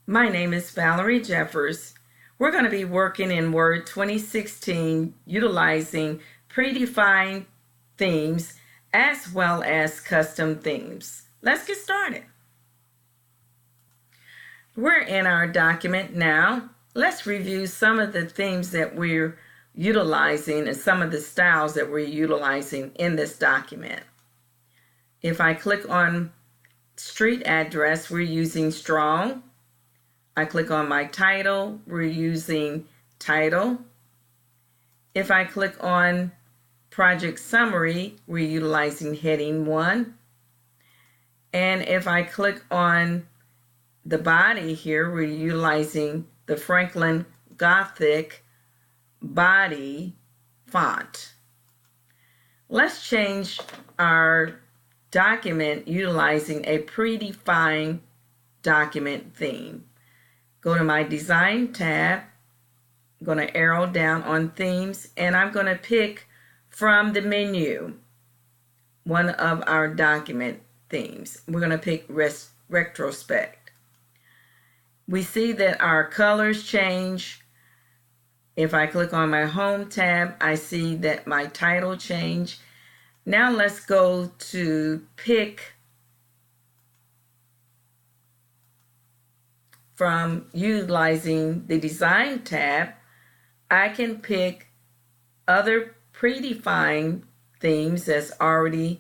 My name is Valerie Jeffers. We're going to be working in Word 2016 utilizing predefined themes as well as custom themes. Let's get started. We're in our document now. Let's review some of the themes that we're utilizing and some of the styles that we're utilizing in this document. If I click on street address, we're using strong. I click on my title, we're using title. If I click on project summary, we're utilizing heading 1. And if I click on the body here, we're utilizing the Franklin Gothic body font. Let's change our document utilizing a predefined document theme. Go to my design tab, I'm going to arrow down on themes, and I'm going to pick from the menu one of our document themes. We're going to pick retrospect. We see that our colors change. If I click on my home tab, I see that my title changed. Now let's go to pick from utilizing the design tab. I can pick other predefined themes that's already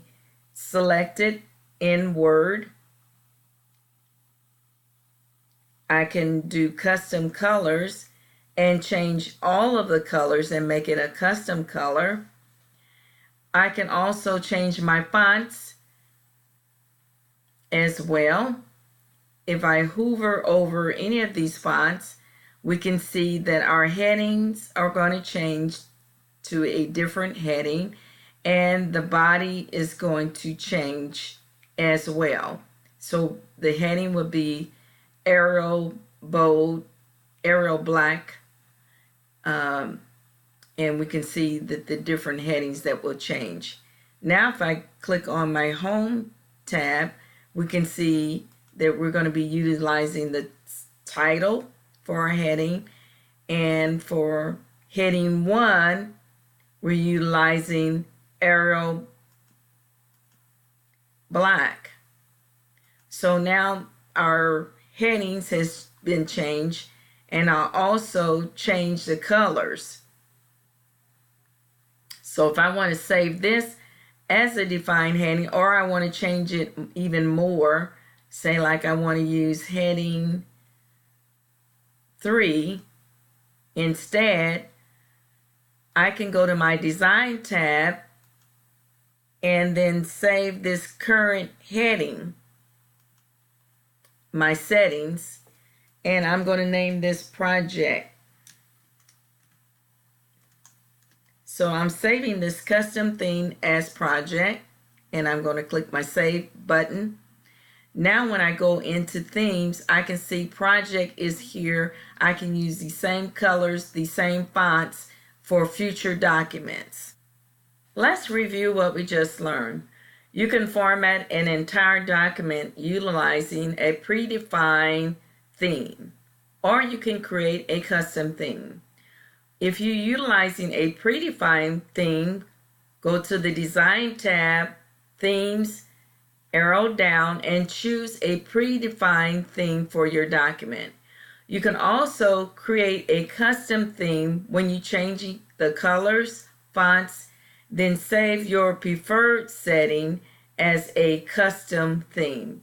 selected in Word. I can do custom colors and change all of the colors and make it a custom color. I can also change my fonts as well. If I hover over any of these fonts, we can see that our headings are going to change to a different heading, and the body is going to change as well. So the heading would be Arial bold, Arial black, and we can see that the different headings that will change. Now if I click on my home tab, we can see that we're going to be utilizing the title for our heading, and for heading 1 we're utilizing Arial black. So now our headings has been changed, and I'll also change the colors. So if I want to save this as a defined heading, or I want to change it even more, say like I want to use heading 3 instead, I can go to my design tab and then save this current heading, my settings, and I'm going to name this project. So I'm saving this custom theme as project, and I'm going to click my save button. Now when I go into themes, I can see project is here. I can use the same colors, the same fonts for future documents. Let's review what we just learned. You can format an entire document utilizing a predefined theme, or you can create a custom theme. If you're utilizing a predefined theme, go to the Design tab, Themes, arrow down, and choose a predefined theme for your document. You can also create a custom theme when you change the colors, fonts, then save your preferred setting as a custom theme.